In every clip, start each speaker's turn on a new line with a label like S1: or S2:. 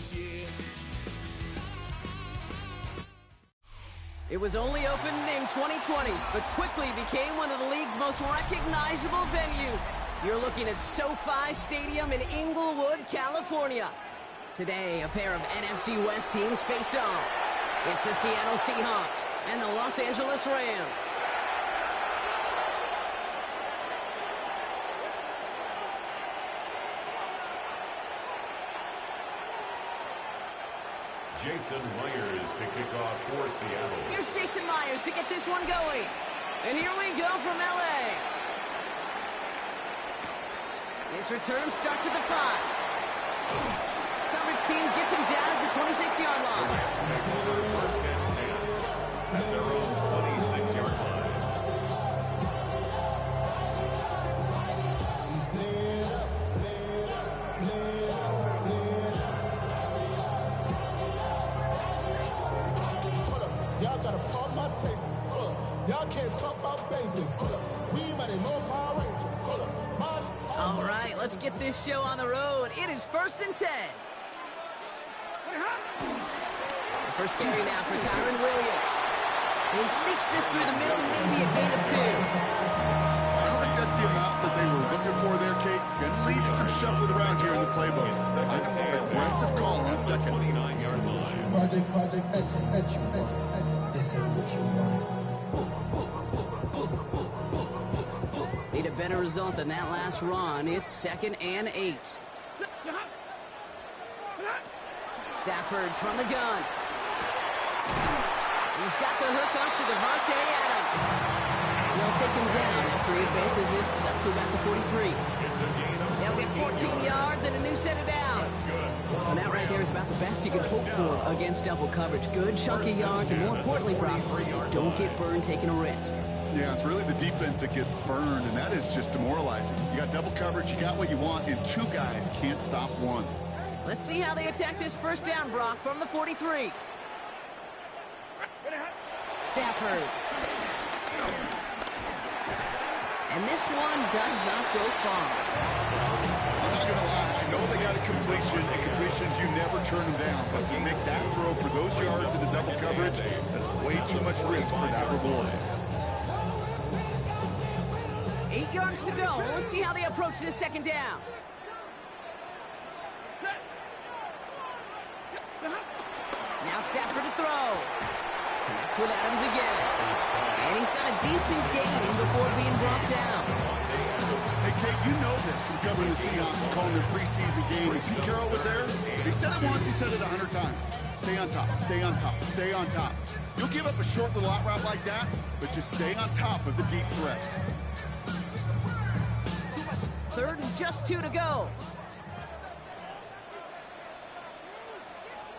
S1: this year.
S2: It was only opened in 2020, but quickly became one of the league's most recognizable venues. You're looking at SoFi Stadium in Inglewood, California. Today, a pair of NFC West teams face off. It's the Seattle Seahawks and the Los Angeles Rams.
S3: Jason Myers to kick off for Seattle.
S2: Here's Jason Myers to get this one going. And here we go from L.A. His return starts at the 5. Coverage team gets him down at the 26-yard line.
S3: The Rams take over first and 10 at their own 26-yard line.
S4: Y'all gotta pardon my taste. Y'all can't talk about basic. We might know Power Ranger.
S2: All right, let's get this show on the road. It is 1st and 10. The first carry now for Kyren Williams. He sneaks this through the middle, maybe a gain of 2.
S5: I don't think that's the amount that they were looking for there, Kate. Gonna leave some shuffling around here in the playbook. Aggressive call on second.
S3: 29-yard line.
S4: Project S, this ain't what you want.
S2: Need a better result than that last run. It's 2nd and 8. Stafford from the gun. He's got the hook up to Davante Adams. They'll take him down after he advances this up to about the 43. They'll get 14 yards and a new set of downs. And that right there is about the best you can hope for against double coverage. Good chunky yards, and more importantly, Brock, don't get burned taking a risk.
S5: Yeah, it's really the defense that gets burned, and that is just demoralizing. You got double coverage, you got what you want, and 2 guys can't stop one.
S2: Let's see how they attack this first down, Brock, from the 43. Stafford. And this one does not go far.
S5: I'm not going to lie, I know they got a completion, and completions, you never turn them down. But to make that throw for those yards in the double coverage, that's way too much risk for that reward.
S2: 8 yards to go. Let's see how they approach this second down. Now Stafford to throw. Connects with Adams again. And he's got a decent gain before being brought down.
S5: Hey, Kate, you know this from covering the Seahawks, calling their preseason game. When Pete Carroll was there, he said it once, he said it 100 times. Stay on top, stay on top, stay on top. You'll give up a short little out route like that, but just stay on top of the deep threat.
S2: 3rd and just 2 to go.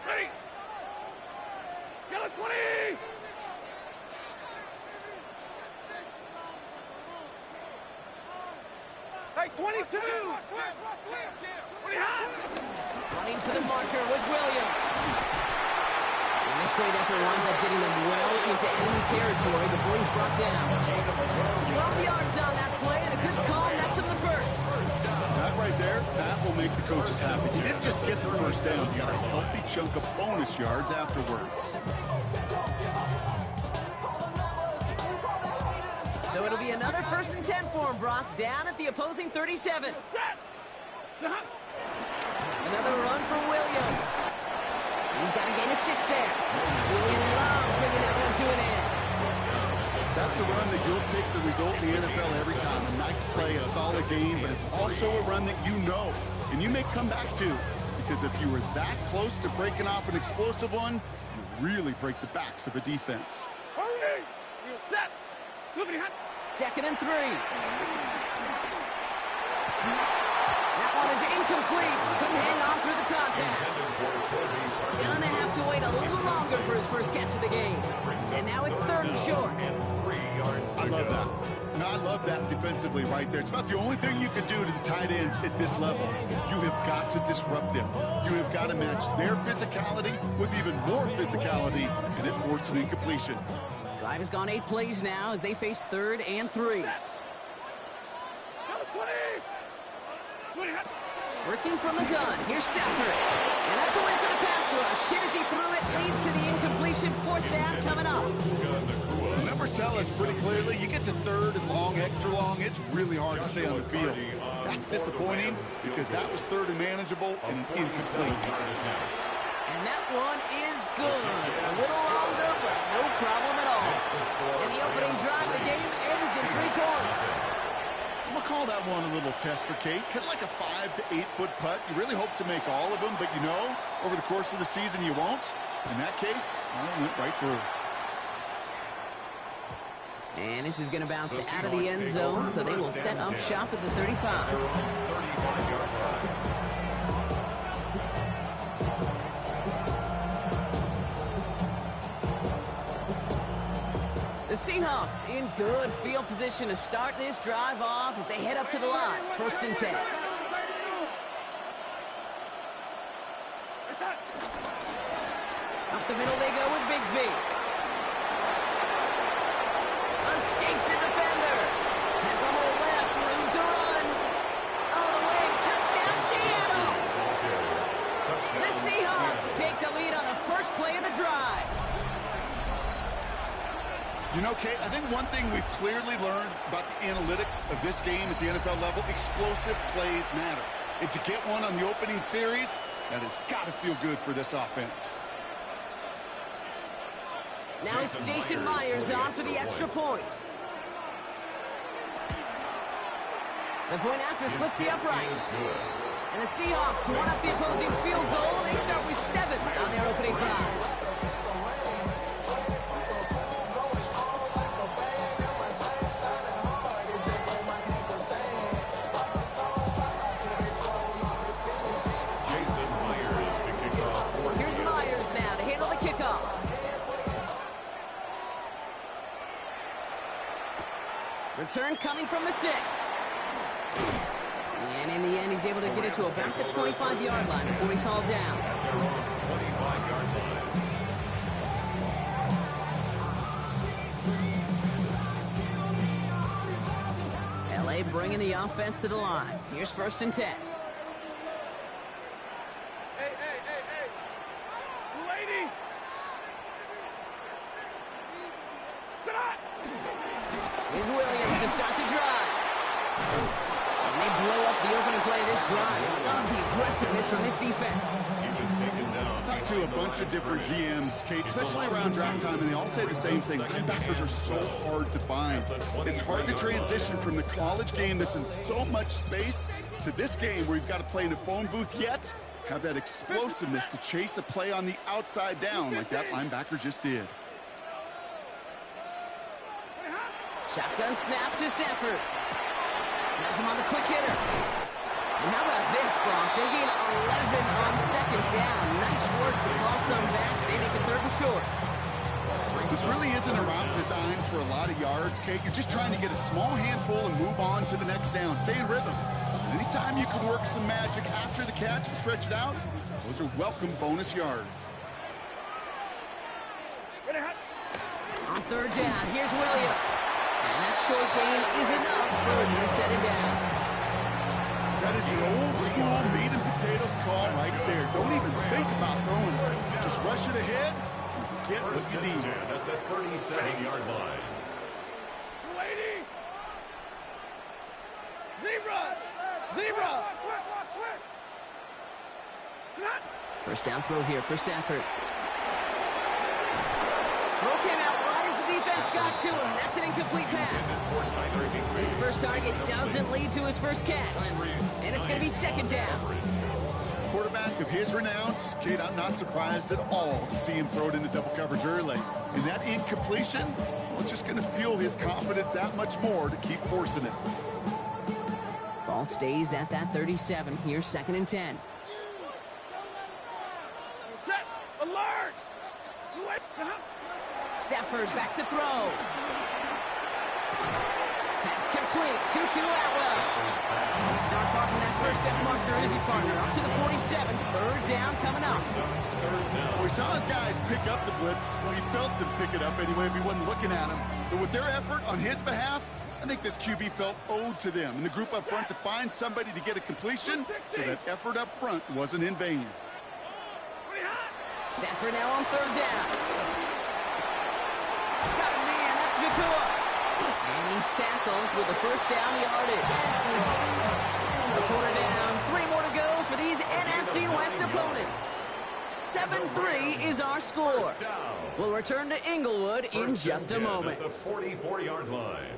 S6: Ready. Get it, 20. Hey, 22.
S2: Running for the marker with Williams. And this great effort winds up getting them well into enemy territory before he's brought down. 12 yards on that play and a good call nets him the first.
S5: That right there, that will make the coaches happy. You didn't just get the first down, you got a healthy chunk of bonus yards afterwards.
S2: So it'll be another 1st and 10 for him, Brock, down at the opposing 37. Another run for Williams. He's got a gain of 6 there. Julian Love bringing that one to an end.
S5: That's a run that you'll take the result in the NFL every time. A nice play, a solid game, but it's also a run that you know, and you may come back to, because if you were that close to breaking off an explosive one, you really break the backs of a defense.
S2: 2nd and 3. That one is incomplete. Couldn't hang on through the contact. Gonna have to wait a little longer for his first catch of the game. And now it's 3rd and short.
S5: I love that. No, I love that defensively right there. It's about the only thing you can do to the tight ends at this level. You have got to disrupt them. You have got to match their physicality with even more physicality, and it forced an incompletion.
S2: Drive has gone 8 plays now as they face 3rd and 3. Working from the gun. Here's Stafford. And that's a win for the fourth down coming up.
S5: The numbers tell us pretty clearly, you get to third and long, extra long, it's really hard to stay on the field. That's disappointing because that was third and manageable and an incomplete.
S2: And that one is good. A little longer, but no problem at all. And the opening drive of the game ends in 3 points.
S5: I'm going to call that one a little tester, Kate. Hit like a 5 to 8 foot putt. You really hope to make all of them, but you know, over the course of the season you won't. In that case, well, it went right through.
S2: And this is going to bounce out of the end zone, so they will set up shop at the 35. The Seahawks in good field position to start this drive off as they head up to the line. 1st and 10. Up the middle they go with Bigsby. Escapes a defender. Has a hole left, room to run. All the way, touchdown Seattle. The Seahawks take the lead on the first play of the drive.
S5: You know, Kate, I think one thing we've clearly learned about the analytics of this game at the NFL level, explosive plays matter. And to get one on the opening series, that has got to feel good for this offense.
S2: Now it's Jason Myers on for the extra point. The point after splits the uprights. And the Seahawks one up the opposing field goal. They start with 7 on their opening drive. Return coming from the 6. And in the end, he's able to get it to about the 25-yard line before he's hauled down. 25-yard line. LA bringing the offense to the line. Here's 1st and 10. Here's Williams to start the drive. And they blow up the opening play of this drive. I love the aggressiveness from this defense.
S5: I talked to a bunch of different GMs, Kate, especially around draft time, and they all say the same thing. Linebackers are so hard to find. It's hard to transition from the college game that's in so much space to this game where you've got to play in a phone booth, yet have that explosiveness to chase a play on the outside down like that linebacker just did.
S2: Shotgun snap to Sanford. Has him on the quick hitter. And how about this, Bronk? They gain 11 on 2nd down. Nice work to call some back. They make it 3rd and short.
S5: This really isn't a route designed for a lot of yards, Kate. You're just trying to get a small handful and move on to the next down. Stay in rhythm. And anytime you can work some magic after the catch and stretch it out, those are welcome bonus yards.
S2: On 3rd down, here's Williams. And that short gain is enough for him to set him down.
S5: That is your old school meat and potatoes call right there. Don't even think about throwing it. Just rush it ahead and get what you need.
S3: At the 37-yard line.
S6: Zebra!
S2: First down throw here for Sanford. Throw came out right as the defense got to him. That's an incomplete pass. His first target doesn't lead to his first catch. And it's going to be 2nd down.
S5: Quarterback of his renounce, Kate, I'm not surprised at all to see him throw it into double coverage early. And that incompletion, well, it's just going to fuel his confidence that much more to keep forcing it.
S2: Ball stays at that 37. Here's 2nd and 10.
S6: Set! Alert!
S2: Stafford back to throw. Pass complete. 2-2 Atwell. He's not far from that first step marker, is he, partner? Up to the 47. 3rd down coming up.
S5: Well, we saw his guys pick up the blitz. Well, he felt them pick it up anyway if he wasn't looking at him. But with their effort on his behalf, I think this QB felt owed to them and the group up front to find somebody to get a completion, so that effort up front wasn't in vain.
S2: Stafford now on 3rd down. Got a man, that's Nakua. And he's tackled with the first down yardage. A quarter down, 3 more to go for these NFC West opponents. 7-3 is our score. We'll return to Inglewood in just a moment.
S3: At the 44-yard line.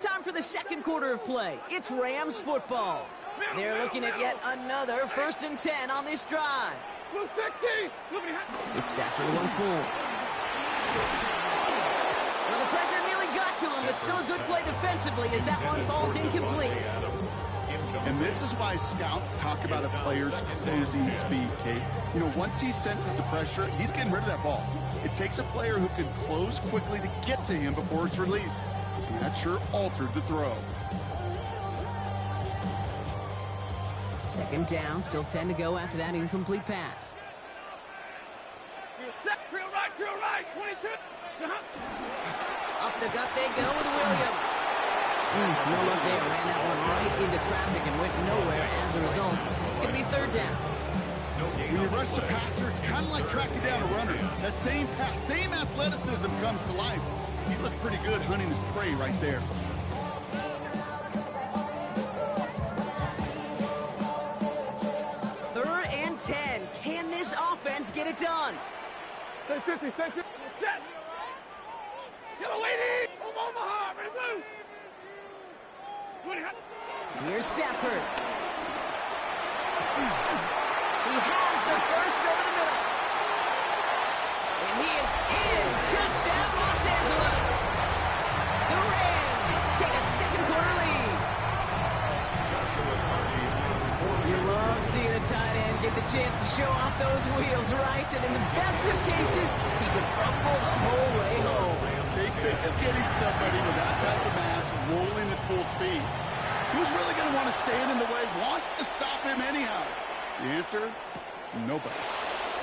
S2: Time for the second quarter of play. It's Rams football. They're looking at yet another 1st and 10 on this drive. It's Stafford once more. Well, the pressure nearly got to him, but still a good play defensively as that one falls incomplete.
S5: And this is why scouts talk about a player's closing speed, Kate. You know, once he senses the pressure, he's getting rid of that ball. It takes a player who can close quickly to get to him before it's released. And that sure altered the throw.
S2: 2nd down, still 10 to go after that incomplete pass.
S6: Drill right, 22.
S2: Up the gut they go with Williams. No luck there. Ran that one right into traffic and went nowhere as a result. It's going to be 3rd down.
S5: When you rush the passer, it's kind of like tracking down a runner. That same pass, same athleticism comes to life. He looked pretty good hunting his prey right there.
S2: 3rd and 10. Can this offense get it done?
S6: Stay 50, stay 50. Set. Yellow lady. From Omaha, ready blue.
S2: Here's Stafford. He has the first over the middle. And he is in. Touchdown, Los Angeles. The Rams take a second quarter lead. You love seeing a tight end get the chance to show off those wheels, right? And in the best of cases, he could rumble the whole way home.
S5: They think of getting somebody with that type of mass rolling at full speed. Who's really going to want to stand in the way, wants to stop him anyhow? The answer, nobody.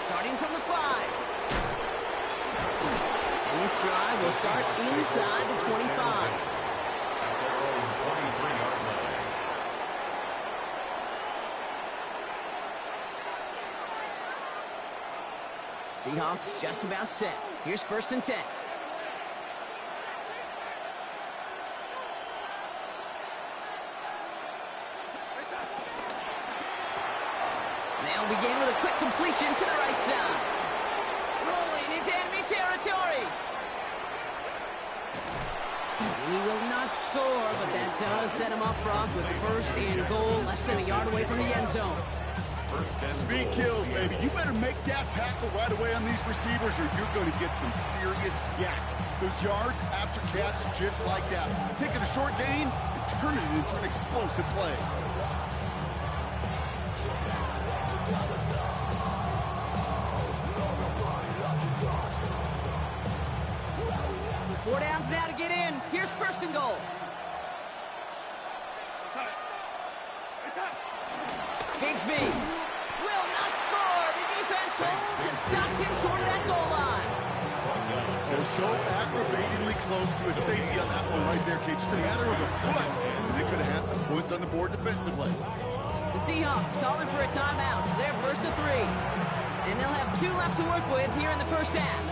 S2: Starting from the 5. And this drive will start inside the 25.
S3: At their own 23-yard line.
S2: Seahawks just about set. Here's 1st and 10. They'll begin with a quick completion to the right side. Rolling into enemy territory. He will not score, but that does set him up, Brock, with 1st and goal, less than a yard away from the end zone.
S5: Speed kills, baby. You better make that tackle right away on these receivers or you're going to get some serious yak. Those yards after catch just like that. Taking a short gain and turning it into an explosive play.
S2: Four downs now to get in. Here's 1st and goal. Bigsby will not score. The defense holds and stops him short of that goal line.
S5: They're so aggravatingly close to a safety on that one right there, Kate. Just a matter of a foot, and they could have had some points on the board defensively.
S2: The Seahawks calling for a timeout. So they're 1st and 3. And they'll have 2 left to work with here in the 1st half.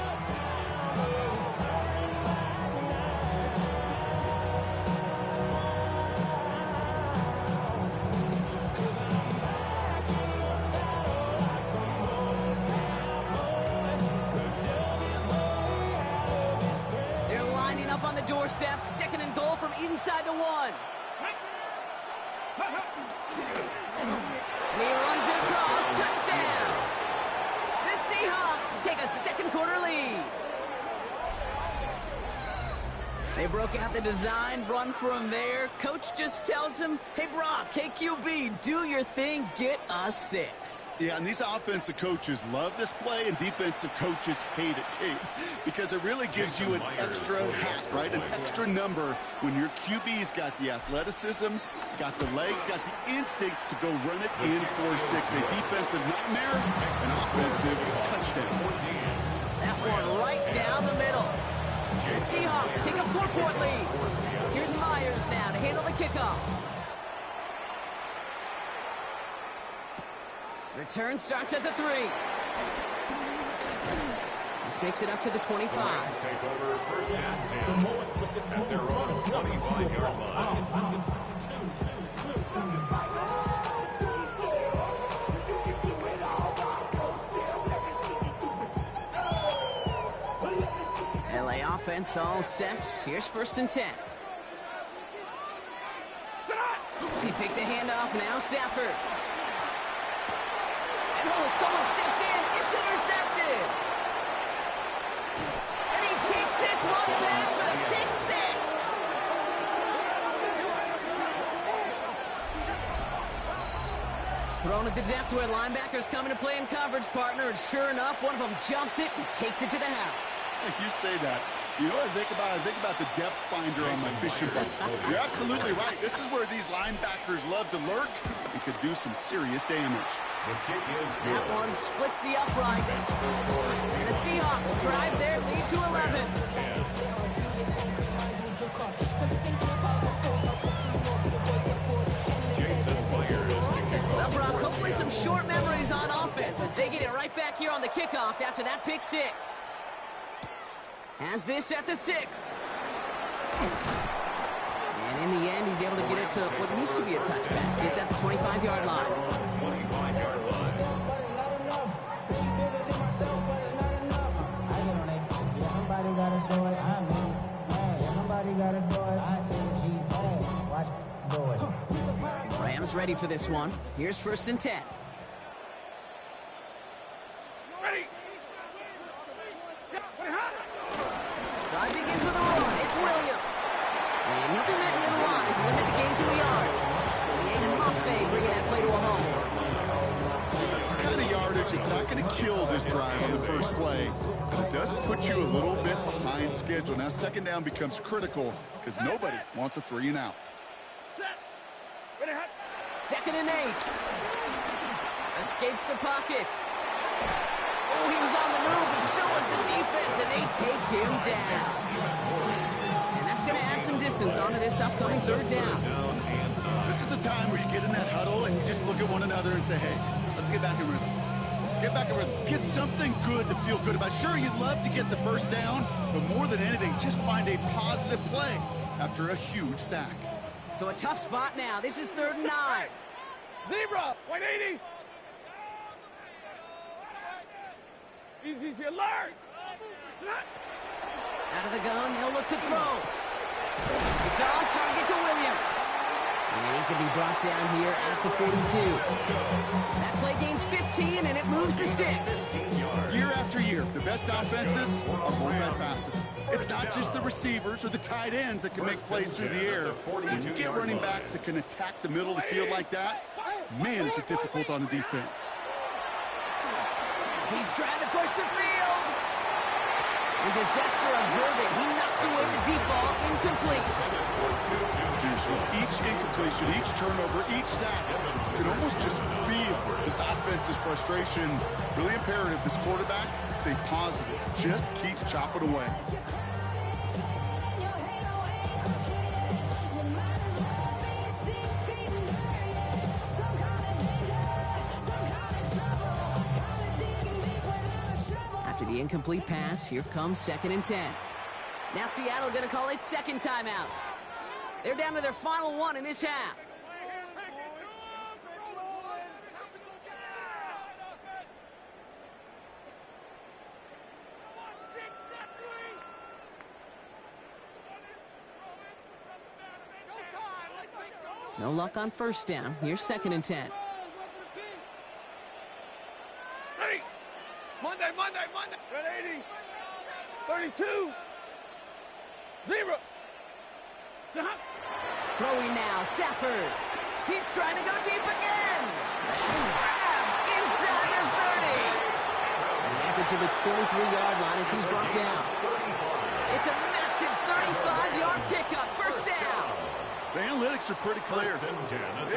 S2: Doorstep, 2nd and goal from inside the 1. And he runs it across, touchdown. The Seahawks take a second quarter lead. They broke out the design run from there. Coach just tells him, hey, Brock, KQB, do your thing, get us 6.
S5: Yeah, and these offensive coaches love this play, and defensive coaches hate it, Kate, because it really gives you an extra hat, right? An extra number when your QB's got the athleticism, got the legs, got the instincts to go run it in for 6. A defensive nightmare, an offensive touchdown.
S2: That one right down the middle. The Seahawks take a 4-point lead. Here's Myers linebackers now to handle the kickoff. Return starts at the 3. This makes it up to the 25.
S3: The Lions take over first and 10 at their own 25-yard line.
S2: LA offense all set. Here's first and 10. They pick the handoff now, Stafford. And someone stepped in. It's intercepted. And he takes this one back for the pick 6. Thrown at the depth where linebackers come into play in coverage, partner. And sure enough, one of them jumps it and takes it to the house.
S5: Like you say that, you know what I think about? I think about the depth finder on my fishing boat. You're absolutely right. This is where these linebackers love to lurk and could do some serious damage.
S3: The kick is good.
S2: That one splits the uprights. And the Seahawks drive their lead to 11. Well, Brock, hopefully some short memories on offense as they get it right back here on the kickoff after that pick 6. Has this at the 6. And in the end, he's able to get it to what used to be a touchback. It's at the 25-yard line.
S3: 25-yard line.
S1: Somebody gotta do it. I mean, hey, somebody gotta do it. I take G. Hey, watch do it.
S2: Rams ready for this one. Here's first and 10.
S6: Ready.
S2: Drive begins with a run. It's Williams. And he'll be met near the line to limit the game to a yard. Liam Mafe bringing that play to a halt.
S5: That's the kind of yardage. It's not going to kill this drive on the first play, but it does put you a little bit behind schedule. Now second down becomes critical because nobody wants a 3 and out.
S2: Second and 8. Escapes the pocket. Oh, he was on the move, and so was the defense, and they take him down. And that's going to add some distance onto this upcoming third down.
S5: This is a time where you get in that huddle and you just look at one another and say, hey, let's get back in rhythm. Get back in rhythm. Get something good to feel good about. Sure, you'd love to get the first down, but more than anything, just find a positive play after a huge sack.
S2: So a tough spot now. This is 3rd and 9.
S6: Zebra, 180. Easy, alert.
S2: Out of the gun, he'll look to throw. It's on target to Williams. And he's going to be brought down here at the 42. That play gains 15, and it moves the sticks.
S5: Year after year, the best offenses are multifaceted. It's not just the receivers or the tight ends that can make plays through the air. When you get running backs that can attack the middle of the field like that, man, is it difficult on the defense.
S2: He's trying to push the field. And disaster averted. He knocks away the deep ball, incomplete.
S5: Each incompletion, each turnover, each sack, you can almost just feel this offense's frustration. Really imperative, this quarterback, stay positive. Just keep chopping away.
S2: After the incomplete pass, here comes 2nd and 10. Now Seattle going to call it second timeout. They're down to their final one in this half. No luck on first down. Here's 2nd and 10.
S6: Ready. Monday. 180. 32. Zebra.
S2: Throwing now, Stafford. He's trying to go deep again. That's grabbed inside the 30. And he has it to the 23-yard line as he's brought down. It's a massive 35-yard pickup. First down.
S5: The analytics are pretty clear.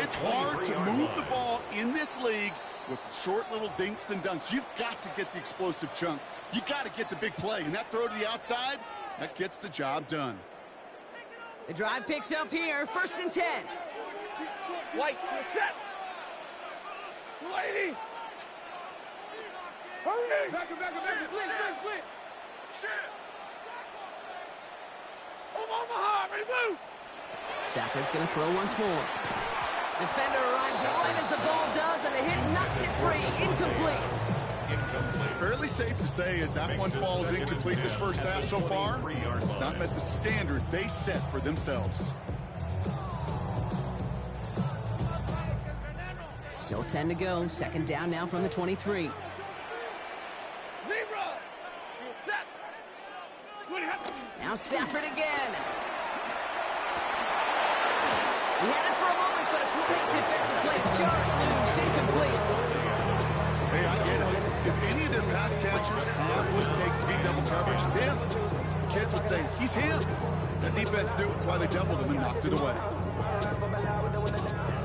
S5: It's hard to move the ball in this league with short little dinks and dunks. You've got to get the explosive chunk. You got to get the big play. And that throw to the outside, that gets the job done.
S2: The drive picks up here, 1st and 10.
S6: White, set. 280. Hurry! Back, blitz. Omaha, ready, move!
S2: Stafford's going to throw once more. Defender arrives right as the ball does, and the hit knocks it free. Incomplete.
S5: Fairly safe to say as that one falls incomplete this first half so far, it's not met the standard they set for themselves.
S2: Still 10 to go. 2nd down now from the 23. Now Stafford again. He had it for a moment, but a great defensive play. Jarring loose, incomplete.
S5: Hey, I get it. If any of their pass catchers have what it takes to beat double coverage, it's him. Kids would say, he's him. That defense knew it. That's why they doubled him and knocked it away.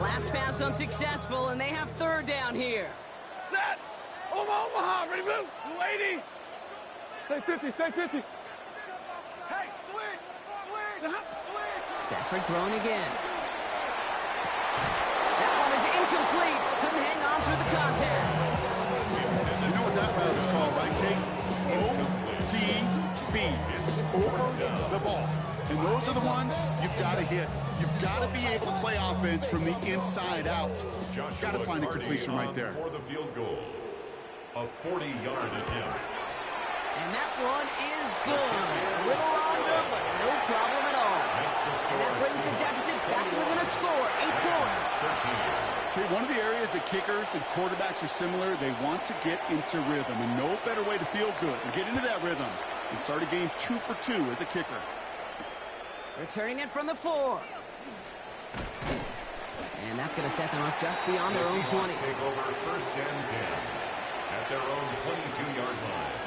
S2: Last pass unsuccessful, and they have 3rd down here.
S6: Set! Omaha, ready, move! 280! Stay 50. Hey, swing!
S2: Stafford throwing again. That one is incomplete. Couldn't hang on through the contact.
S5: You know what that route is called, right, Kate? OTB. Over the ball. And those are the ones you've got to hit. You've got to be able to play offense from the inside out. Got to find a completion right there.
S3: For the field goal. A 40-yard attempt.
S2: And that one is good. A little longer, but no problem at all. And that brings the deficit back within a score, 8 points.
S5: Okay, one of the areas that kickers and quarterbacks are similar, they want to get into rhythm. And no better way to feel good and get into that rhythm and start a game 2 for 2 as a kicker.
S2: Returning it from the 4. And that's going to set them up just beyond their own 20.
S3: Take over 1st and 10 at their own 22-yard line.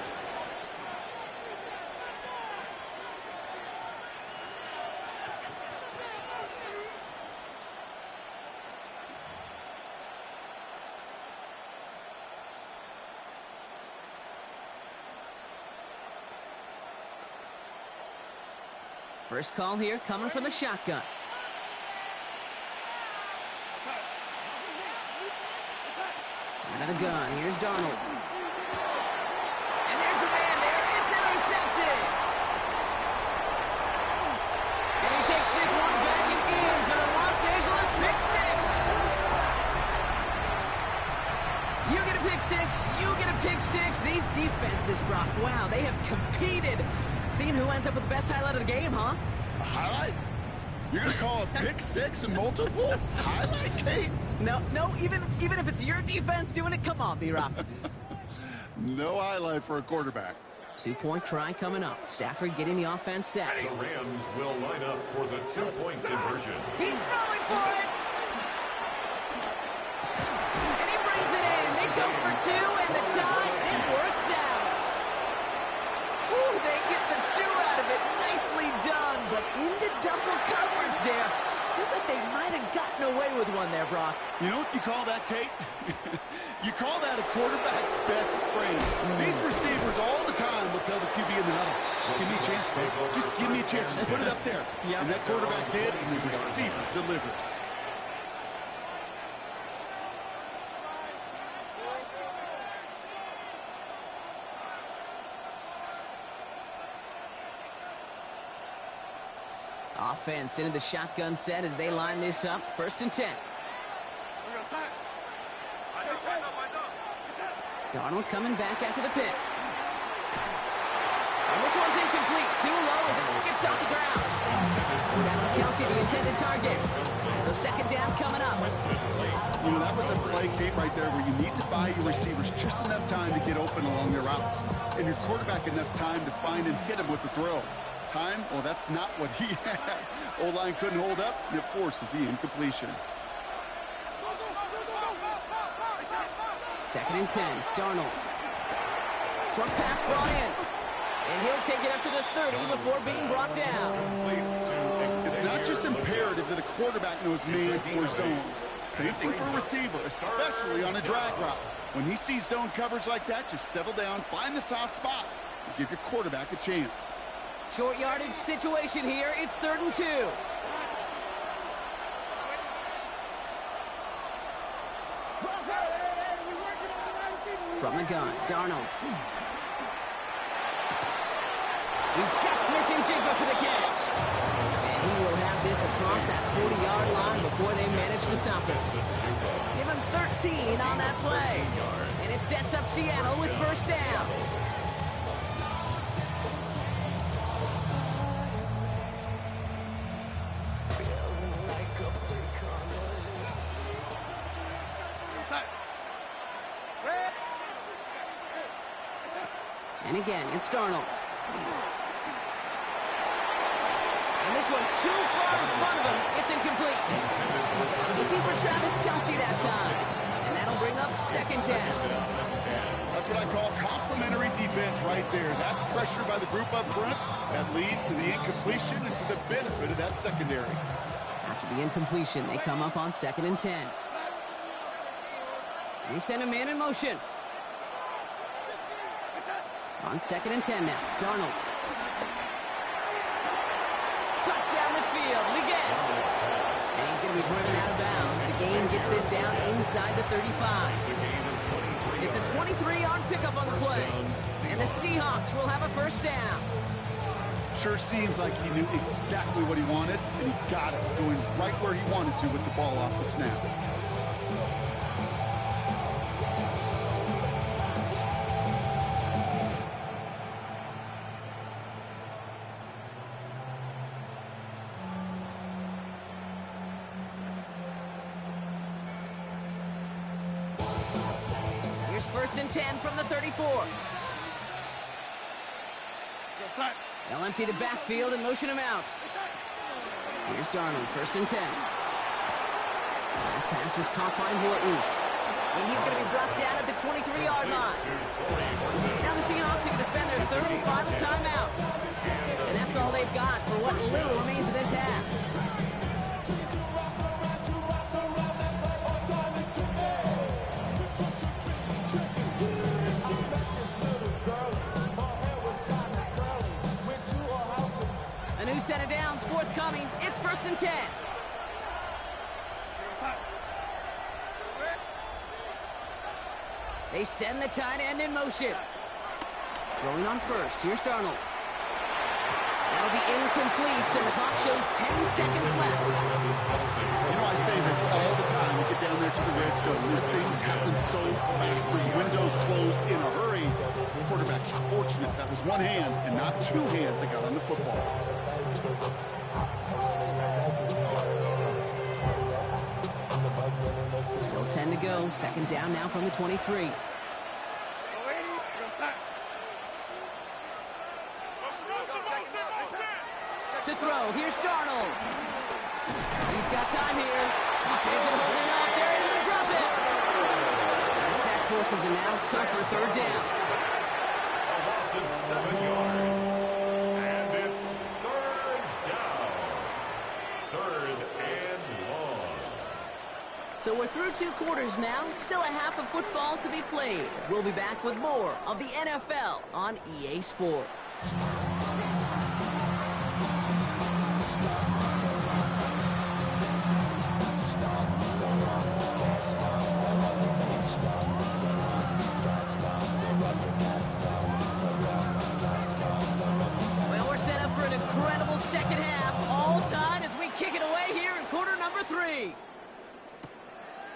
S2: First call here coming from the shotgun. Out of the gun. Here's Darnold. And there's a man there. It's intercepted. And he takes this one back and in for the Los Angeles pick 6. You get a pick 6. You get a pick 6. These defenses, Brock, wow, they have competed. Seeing who ends up with the best highlight of the game, huh?
S5: A highlight? You're going to call a pick 6 and multiple? Highlight, Kate?
S2: No, even if it's your defense doing it, come on, B-Rock.
S5: No highlight for a quarterback.
S2: 2-point try coming up. Stafford getting the offense set.
S3: The Rams will line up for the 2-point conversion.
S2: He's throwing for it! And he brings it in. They go for 2, and the tie, it works out. Ooh, they get the 2 out of it. Nicely done, but into double coverage there. Feels like they might have gotten away with one there, Brock.
S5: You know what you call that, Kate? You call that a quarterback's best friend. These receivers all the time will tell the QB in the huddle, just give me a chance, Dave. Just give me a chance. Just put it up there.
S2: Yep.
S5: And that quarterback did, and the receiver delivers.
S2: Offense into the shotgun set as they line this up. 1st and 10. Darnold coming back after the pick. And this one's incomplete. Too low as it skips off the ground. Travis Kelce, the intended target. So 2nd down coming up.
S5: You know, that was a play, Kate, right there where you need to buy your receivers just enough time to get open along their routes. And your quarterback enough time to find and hit him with the throw. Time? Well, that's not what he had. O-line couldn't hold up, and it forces the incompletion.
S2: 2nd and 10. Darnold. Short pass brought in. And he'll take it up to the 30 before being brought down.
S5: It's not just imperative that a quarterback knows man or zone. Same thing for a receiver, especially on a drag route. When he sees zone coverage like that, just settle down, find the soft spot, and give your quarterback a chance.
S2: Short yardage situation here. It's 3rd and 2. From the gun, Darnold. He's got Smith-Njigba for the catch. And he will have this across that 40-yard line before they manage to stop him. Give him 13 on that play. And it sets up Seattle with 1st down. And again, it's Darnold. And this one too far in front of him. It's incomplete. Looking for Travis Kelce that time. And that'll bring up 2nd down.
S5: That's what I call complementary defense right there. That pressure by the group up front, that leads to the incompletion and to the benefit of that secondary.
S2: After the incompletion, they come up on 2nd and 10. They send a man in motion. On 2nd and 10 now, Darnold. Cut down the field, Leggett. And he's going to be driven out of bounds. The gain gets this down inside the 35. It's a 23-yard pickup on the play. And the Seahawks will have a 1st down.
S5: Sure seems like he knew exactly what he wanted, and he got it, going right where he wanted to with the ball off the snap.
S2: Here's 1st and 10 from the 34. They'll empty the backfield and motion him out. Here's Darnold, 1st and 10. That pass is caught by Horton. And he's going to be brought down at the 23-yard line. Now the Seahawks are going to spend their 3rd and final timeout. And that's all they've got for what little remains of this half. A new set of downs forthcoming. It's 1st and 10. They send the tight end in motion. Throwing on 1st. Here's Darnold. That'll be incomplete, and the clock shows 10 seconds left.
S5: You know, I say this all the time. We get down there to the red zone. Things happen so fast. Those windows close in a hurry. The quarterback's fortunate. That was one hand and not 2 hands that got on the football.
S2: Still 10 to go. 2nd down now from the 23. To throw. Here's Darnold. He's got time here. Pocket isn't holding up. They're able to drop it. The sack forces an out for 3rd down.
S3: A loss of 7 yards. And it's 3rd down. 3rd and long.
S2: So we're through 2 quarters now. Still a half of football to be played. We'll be back with more of the NFL on EA Sports. Incredible 2nd half, all tied as we kick it away here in quarter number 3.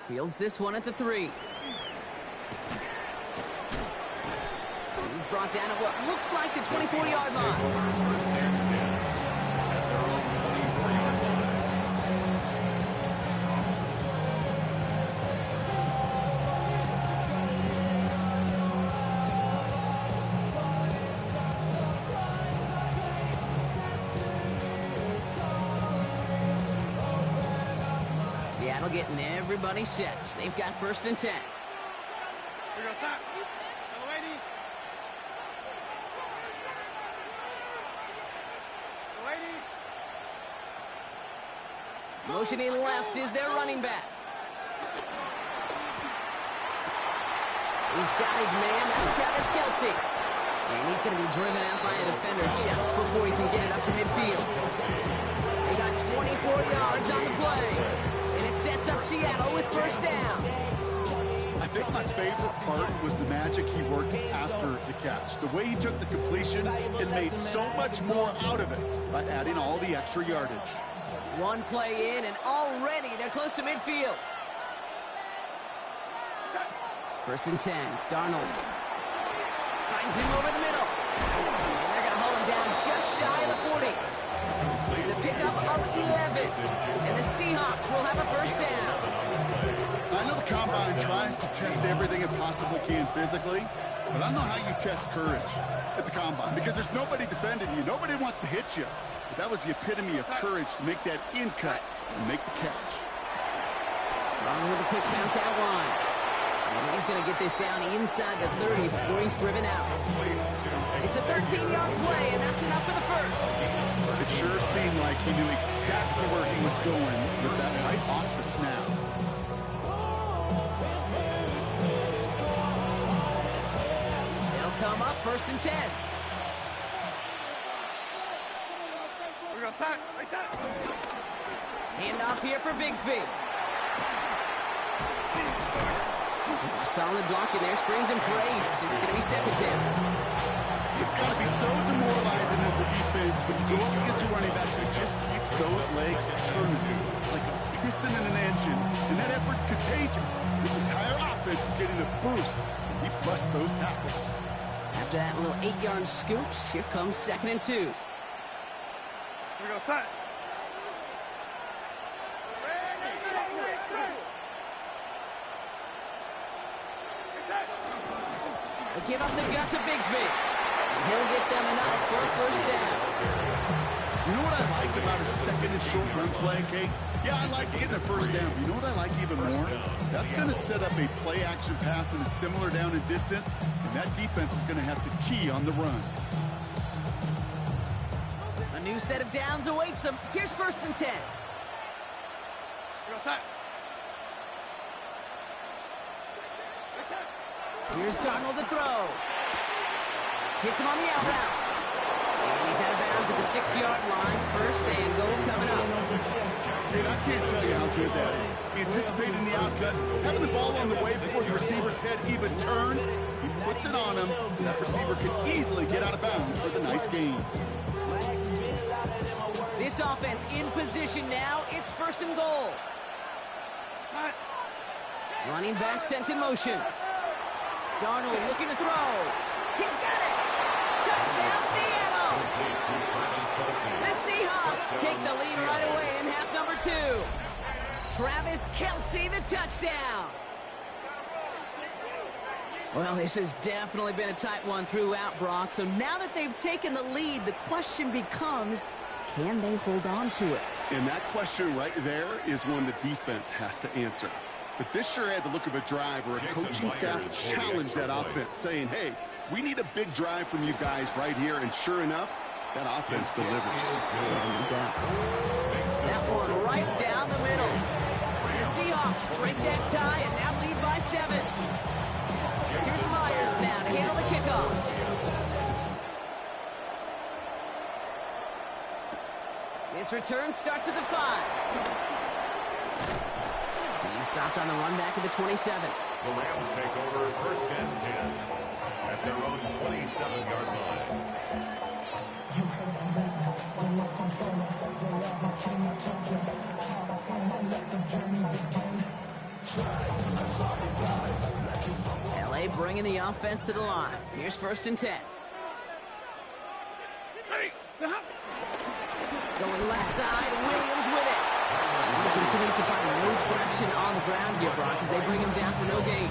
S2: Fields this one at the 3. He's brought down at what looks like the 24-yard line. Seattle getting everybody set. They've got 1st and 10. Motioning left is their running back. He's got his man. That's Travis Kelce. And he's going to be driven out by a defender just before he can 4 yards on the play. And it sets up Seattle with first down.
S5: I think my favorite part was the magic he worked after the catch. The way he took the completion and made so much more out of it by adding all the extra yardage.
S2: One play in, and already they're close to midfield. First and 10, Darnold finds him over the middle. And they're going to hold him down just shy of the 40. It's a pickup of 11, and the Seahawks will have a first down.
S5: I know the Combine tries to test everything it possibly can physically, but I don't know how you test courage at the Combine because there's nobody defending you. Nobody wants to hit you. But that was the epitome of courage to make that in cut and make the catch.
S2: Wrong with a quick bounce out line. And he's going to get this down inside the 30 before he's driven out. It's a 13-yard play, and that's enough for the first.
S5: It sure seemed like he knew exactly where he was going with that right off the snap.
S2: They'll come up first and 10. Hand off here for Bigsby. A solid block in there, springs him for 8. It's going to be second down.
S5: It's got to be so demoralizing as a defense when you go up against a running back who just keeps those legs turning like a piston in an engine, and that effort's contagious. This entire offense is getting a boost, and he busts those tackles.
S2: After that little 8-yard scoop, here comes second and 2.
S6: We go set.
S2: They give up the gut to Bigsby. And he'll get them enough for a first down.
S5: You know what I like about a second and short run play, Kate? Yeah, I like getting a first down. But you know what I like even more? That's going to set up a play-action pass in a similar down and distance, and that defense is going to have to key on the run.
S2: A new set of downs awaits them. Here's first and 10.
S6: We go set.
S2: Here's Darnold to throw. Hits him on the out route. And he's out of bounds at the 6-yard line. First and goal coming up.
S5: Dude, I can't tell you how good that is. Anticipating the outcut, having the ball on the way before the receiver's head even turns, he puts it on him so that receiver can easily get out of bounds for the nice gain.
S2: This offense in position now. It's first and goal. Running back sent in motion. Darnold looking to throw. He's got it. Touchdown, Seattle. The Seahawks take the lead right away in half number 2. Travis Kelce, the touchdown. Well, this has definitely been a tight one throughout, Brock. So now that they've taken the lead, the question becomes, can they hold on to it?
S5: And that question right there is one the defense has to answer. But this sure had the look of a drive where a coaching staff challenged that offense, saying, hey, we need a big drive from you guys right here. And sure enough, that offense delivers.
S2: That one right down the middle. And the Seahawks break that tie and now lead by 7. Here's Myers now to handle the kickoff. This return starts at the 5. He's stopped on the run back at the 27.
S3: The Rams take over first and 10 at their own 27-yard line.
S2: LA bringing the offense to the line. Here's first and 10. Going left side, Williams with it. He continues to find no traction on the ground here, Brock, as they bring him down for no gain.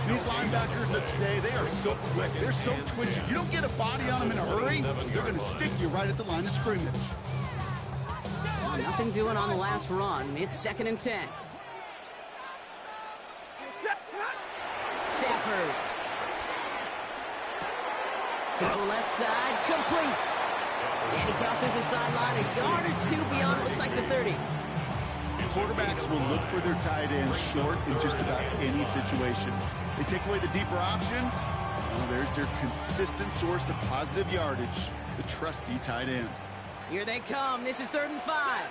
S5: These linebackers of today, they are so quick. They're so twitchy. You don't get a body on them in a hurry, they're going to stick you right at the line of scrimmage.
S2: Well, nothing doing on the last run. It's second and 10. Stafford. Throw left side, complete. And he crosses the sideline a yard or 2 beyond, it looks like the 30.
S5: Quarterbacks will look for their tight end short in just about any situation. They take away the deeper options. Well, there's their consistent source of positive yardage, the trusty tight end.
S2: Here they come. This is 3rd and 5.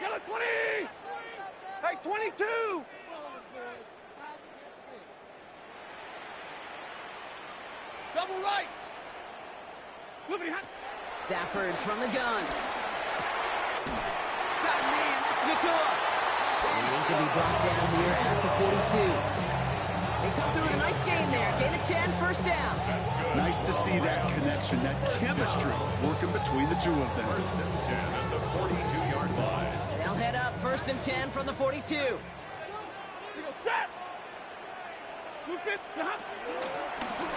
S6: Yellow 20! Hey, 22! Double right!
S2: Stafford from the gun. Got a man, that's Nakua. And he's going to be brought down here at the 42. They come through with a nice gain there. Gain of 10, first down.
S5: Nice to see that connection, that chemistry working between the two of them.
S3: First and 10 at the 42-yard line.
S2: They'll head up, first and 10 from the 42.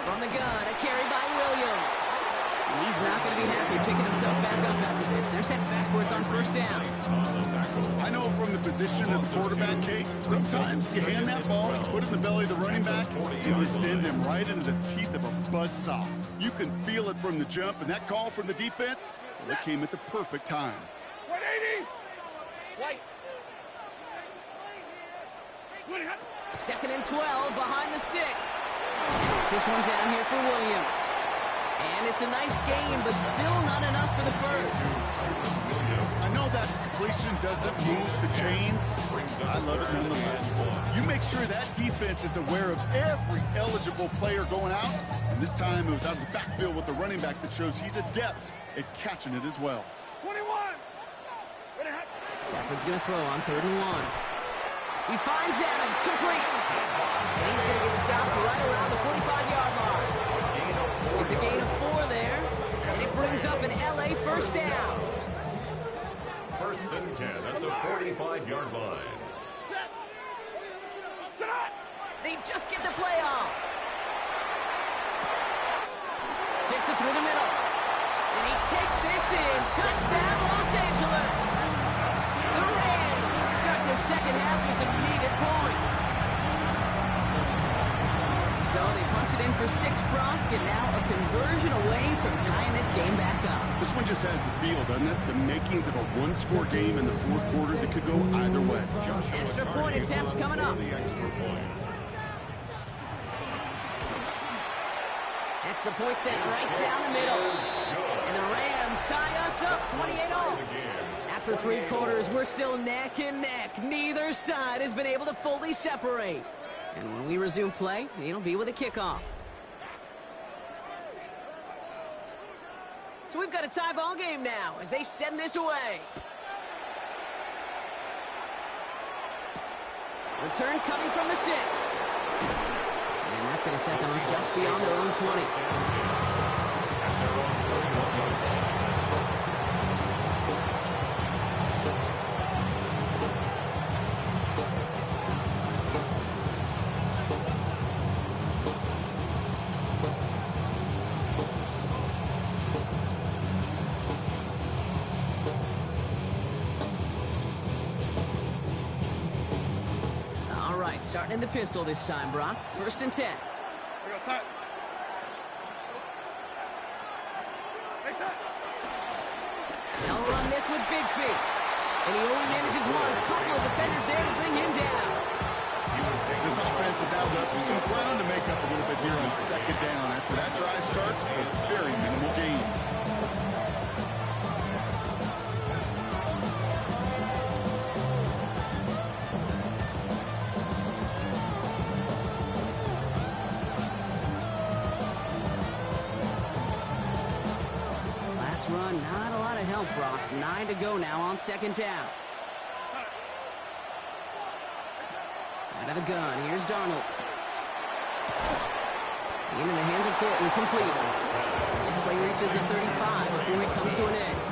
S2: From the gun, a carry by Williams. And he's not going to be happy picking himself back up after this. They're sent backwards on first down.
S5: I know from the position of the quarterback, Kate, sometimes you hand that ball, you put it in the belly of the running back, and you send him right into the teeth of a buzzsaw. You can feel it from the jump, and that call from the defense, well, it came at the perfect time.
S6: 180! White.
S2: Second and 12 behind the sticks. Puts this one down here for Williams. And it's a nice game, but still not enough for the first.
S5: I know that completion doesn't move the chains. I love it nonetheless. You make sure that defense is aware of every eligible player going out. And this time it was out of the backfield with the running back that shows he's adept at catching it as well.
S6: 21!
S2: Stafford's going to throw on 3rd and 1. He finds Adams, complete. And he's going to get stopped right around the 45-yard line. It's a gain of 4 there, and it brings up an LA first down.
S3: First and 10 at the 45-yard line.
S2: They just get the play off. Fits it through the middle. And he takes this in. Touchdown, Los Angeles. The Rams start the second half with some needed points. So they punch it in for 6, Brock, and now a conversion away from tying this game back up.
S5: This one just has the feel, doesn't it? The makings of a one-score game in the fourth quarter that could go either way.
S2: Extra point attempt coming up. Extra point sent right down the middle. And the Rams tie us up 28-all. After 3 quarters, we're still neck and neck. Neither side has been able to fully separate. And when we resume play, it'll be with a kickoff. So we've got a tie ball game now as they send this away. Return coming from the 6. And that's going to set them up just beyond their own 20. Starting in the pistol this time, Brock. First and 10. They'll run this with Bigsby. And he only manages one. Couple of defenders there to bring him down.
S5: This offense is now left with some ground to make up a little bit here on second down. After that drive starts with a very minimal gain.
S2: Run, not a lot of help, Brock. 9 to go now on second down. Out of the gun, here's Darnold. Into the hands of Fulton, complete. This play reaches the 35 before it comes to an end.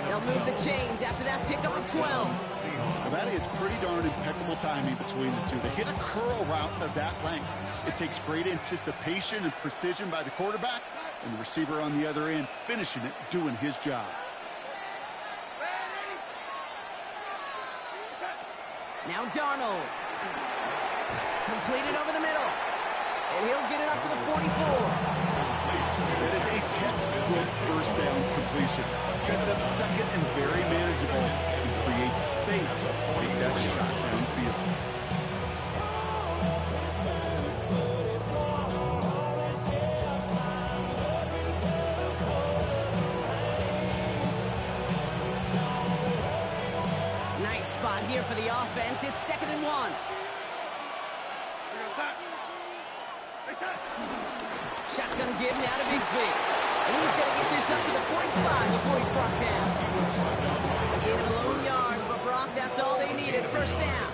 S2: They'll move the chains after that pickup of 12.
S5: Well, that is pretty darn impeccable timing between the two. They hit a curl route of that length. It takes great anticipation and precision by the quarterback, and the receiver on the other end finishing it, doing his job.
S2: Now Darnold. Completed over the middle. And he'll get it up to the 44.
S5: It is a textbook first down completion. Sets up second and very manageable and creates space to take that shot downfield.
S2: spot here for the offense. It's 2nd and 1. Shotgun give now to Bigsby. And he's going to get this up to the 45 before he's brought down. Gain of a lone yard, but Brock, that's all they needed. First down.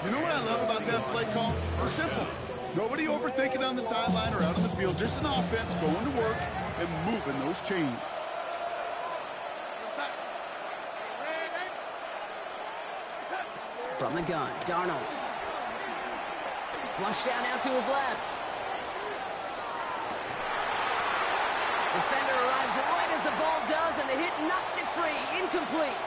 S5: You know what I love about that play call? It's simple. Nobody overthinking on the sideline or out on the field. Just an offense going to work and moving those chains.
S2: From the gun, Darnold. Flush down out to his left. Defender arrives right as the ball does, and the hit knocks it free. Incomplete.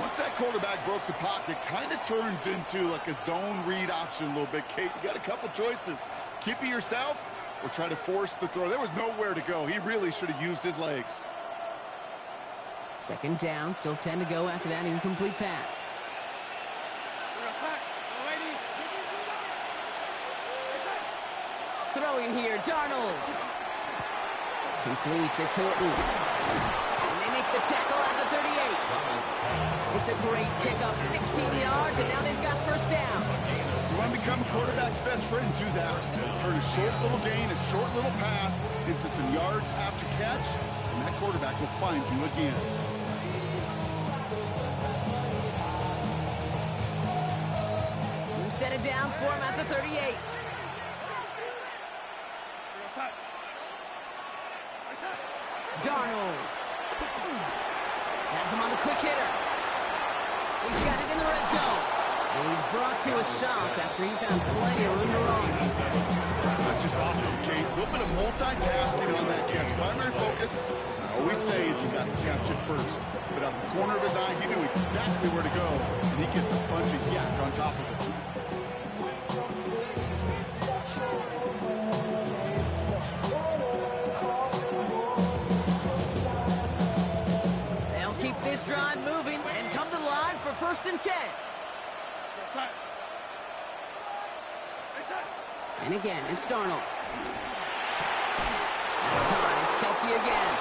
S5: Once that quarterback broke the pocket, kind of turns into like a zone read option a little bit. Kate, you got a couple choices. Keep it yourself or try to force the throw. There was nowhere to go. He really should have used his legs.
S2: 2nd down, still 10 to go after that incomplete pass. Throwing here, Darnold. Completes, it's Horton. And they make the tackle at the 38. It's a great pickup, 16 yards, and now they've got first down.
S5: You want to become a quarterback's best friend, do that. Turn a short little gain, a short little pass into some yards after catch, and that quarterback will find you again.
S2: New set of downs for him at the 38. Darnold. Has him on the quick hitter. He's got it in the red zone. And he's brought to a stop after he found plenty of room to run.
S5: That's just awesome, Kate. A little bit of multitasking on that catch. Primary focus, as I always say, is you got to catch it first. But out the corner of his eye, he knew exactly where to go. And he gets a bunch of yak on top of it.
S2: This drive moving and come to the line for 1st and 10. And again, it's Darnold. That's caught. It's Kelce again.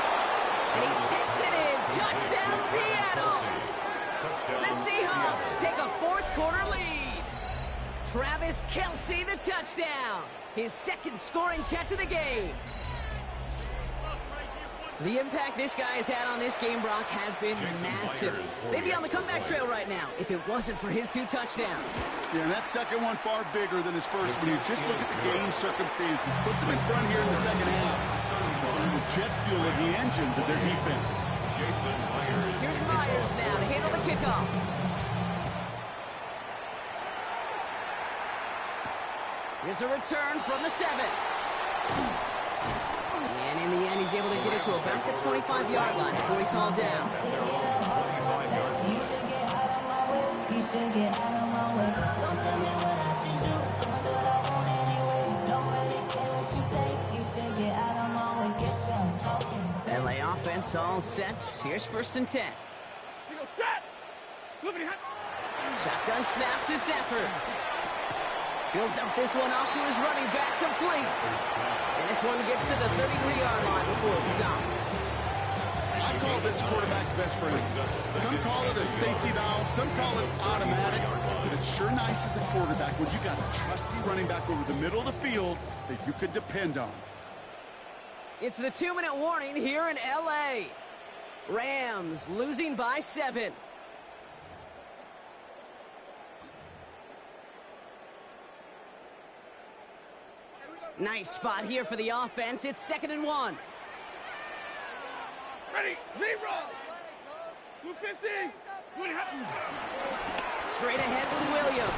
S2: And he takes it in. Touchdown, Seattle. The Seahawks take a 4th quarter lead. Travis Kelce, the touchdown. His 2nd scoring catch of the game. The impact this guy has had on this game, Brock, has been massive. They'd be on the comeback trail right now if it wasn't for his 2 touchdowns.
S5: Yeah, and that second one far bigger than his first. When you just look at the game circumstances, puts him in front here in the second half. It's a little jet fuel in the engines of their defense.
S2: Here's Myers now to handle the kickoff. Here's a return from the 7. And in the end, he's able to get it to about the 25-yard line before he's hauled down.
S7: You should get out of my way. You should get out of my way. Don't tell me what I should do. I'ma do what I want anyway. Don't really care what you think. You should get out of my way. Get your talking.
S2: LA offense all set. Here's 1st and 10. Shotgun snap to Stafford. He'll dump this one off to his running back, complete. And this one gets to the 33-yard line before it stops.
S5: I call this quarterback's best friend. Some call it a safety valve, some call it automatic, but it's sure nice as a quarterback when you got a trusty running back over the middle of the field that you could depend on.
S2: It's the 2-minute warning here in LA. Rams losing by 7. Nice spot here for the offense. It's 2nd and 1.
S6: Ready, zero. 250.
S2: Straight ahead with Williams.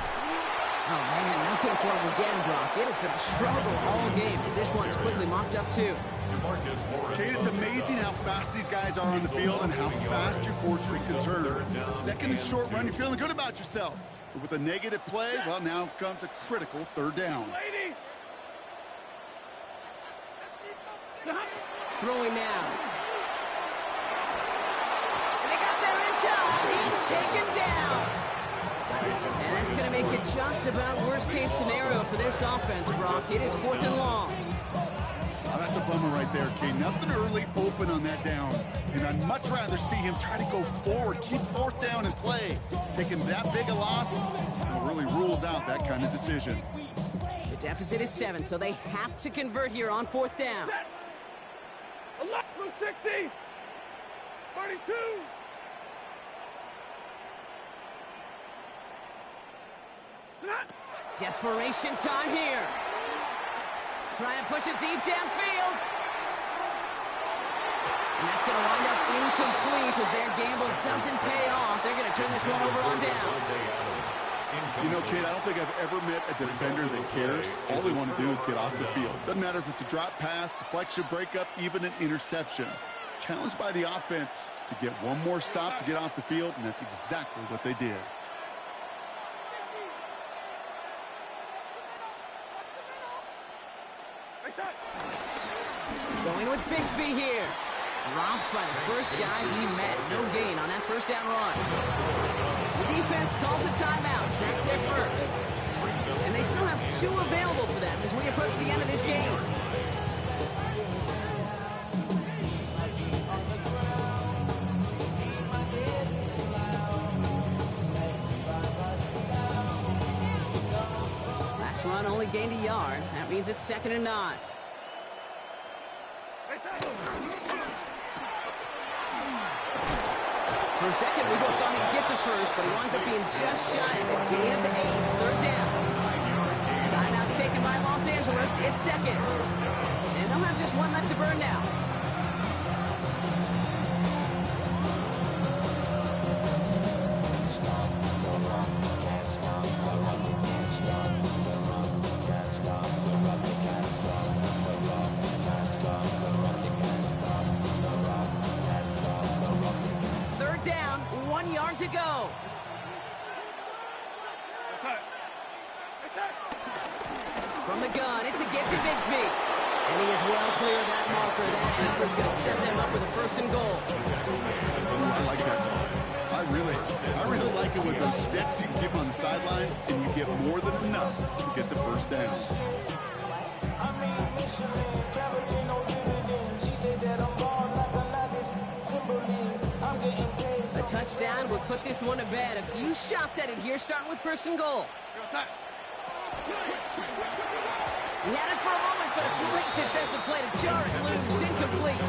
S2: Oh, man, nothing for him again, Brock. It has been a struggle all game as this one's quickly mopped up, too.
S5: Kate, it's amazing how fast these guys are on the field and how fast your fortunes can turn. 2nd and short run, you're feeling good about yourself. But with a negative play, well, now comes a critical 3rd down.
S2: Throwing now. And they got there in time. He's taken down. And that's going to make it just about worst-case scenario for this offense, Brock. It is 4th and long.
S5: Well, that's that's a bummer right there, Kate. Nothing early open on that down. And I'd much rather see him try to go forward, keep fourth down and play. Taking that big a loss really rules out that kind of decision.
S2: The deficit is 7, so they have to convert here on 4th down.
S6: Set. 11, blue 60. 32.
S2: Desperation time here. Try and push it deep downfield. And that's going to wind up incomplete as their gamble doesn't pay off. They're going to turn this one over on downs.
S5: You know, Kate, I don't think I've ever met a defender that cares. All they want to do is get off the field. Doesn't matter if it's a drop pass, deflection, breakup, even an interception. Challenged by the offense to get one more stop to get off the field, and that's exactly what they did.
S2: Going with Bigsby here. Dropped by the first guy he met. No gain on that first down run. The defense calls a timeout. That's their first. And they still have 2 available for them as we approach the end of this game. Last run only gained a yard. That means it's 2nd and 9. For a second, we both thought he'd get the first, but he winds up being just shy of a gain of 8. 3rd down. Timeout taken by Los Angeles. It's 2nd. And they'll have just 1 left to burn now. Down, 1 yard to go. From the gun, it's a get to Bigsby. And he is well clear of that marker. That effort's going to set them up with a 1st and goal.
S5: I like that. I really like it with those steps you can give on the sidelines, and you get more than enough to get the 1st down.
S2: A touchdown would put this one to bed. A few shots at it here, starting with 1st and goal. He had it for a moment, but a great defensive play to jar it loose. Incomplete.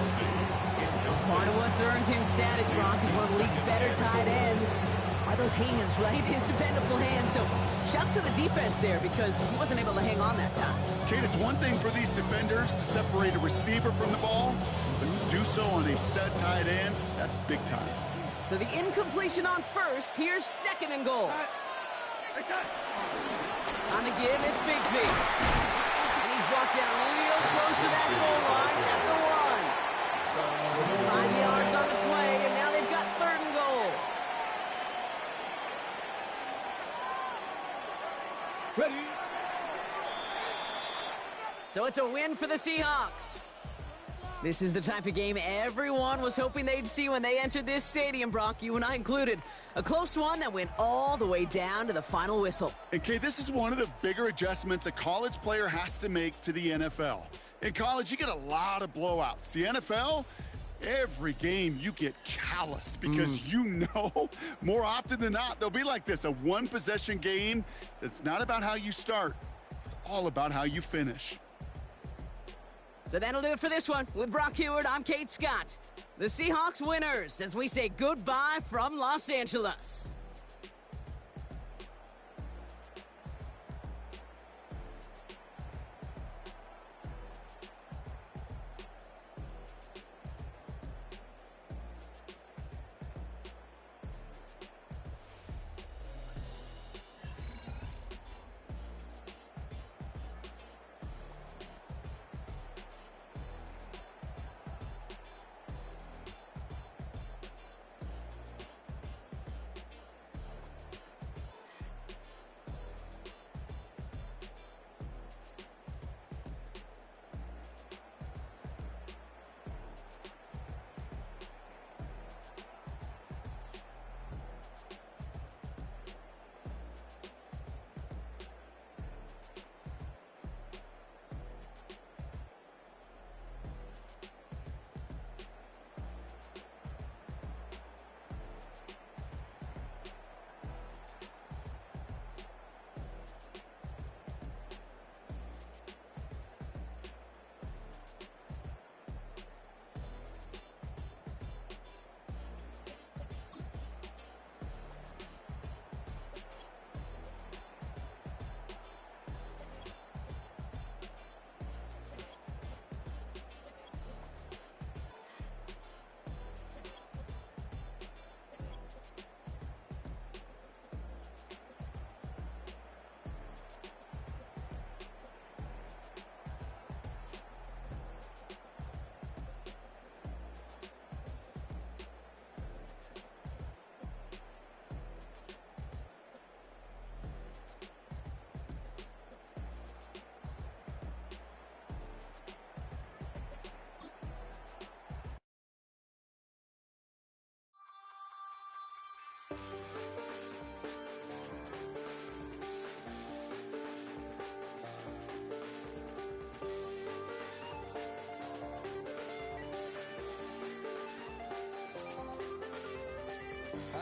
S2: Part of what's earned him status, Brock, is one of the league's better tight ends. Are those hands, right? His dependable hands. So, shouts to the defense there because he wasn't able to hang on that time.
S5: Kate, it's one thing for these defenders to separate a receiver from the ball, but to do so on a stud tight end, that's big time.
S2: So the incompletion on 1st. Here's 2nd and goal. On the give, it's Bigsby. And he's brought down real close to that goal line at the 1. 5 yards on the play, and now they've got 3rd and goal.
S6: Ready.
S2: So it's a win for the Seahawks. This is the type of game everyone was hoping they'd see when they entered this stadium, Brock, you and I included. A close one that went all the way down to the final whistle.
S5: And, Kate, this is one of the bigger adjustments a college player has to make to the NFL. In college, you get a lot of blowouts. The NFL, every game you get calloused because you know more often than not they'll be like this, a one-possession game. It's not about how you start. It's all about how you finish.
S2: So that'll do it for this one. With Brock Huard, I'm Kate Scott. The Seahawks winners as we say goodbye from Los Angeles.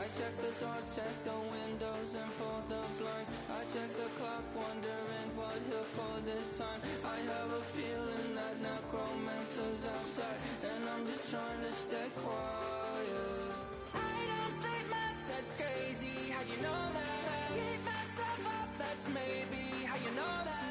S8: I check the doors, check the windows, and pull the blinds. I check the clock, wondering what he'll pull this time. I have a feeling that necromancer's outside, and I'm just trying to stay quiet. I don't sleep much, that's crazy. How'd you know that? I keep myself up, that's maybe how you know that.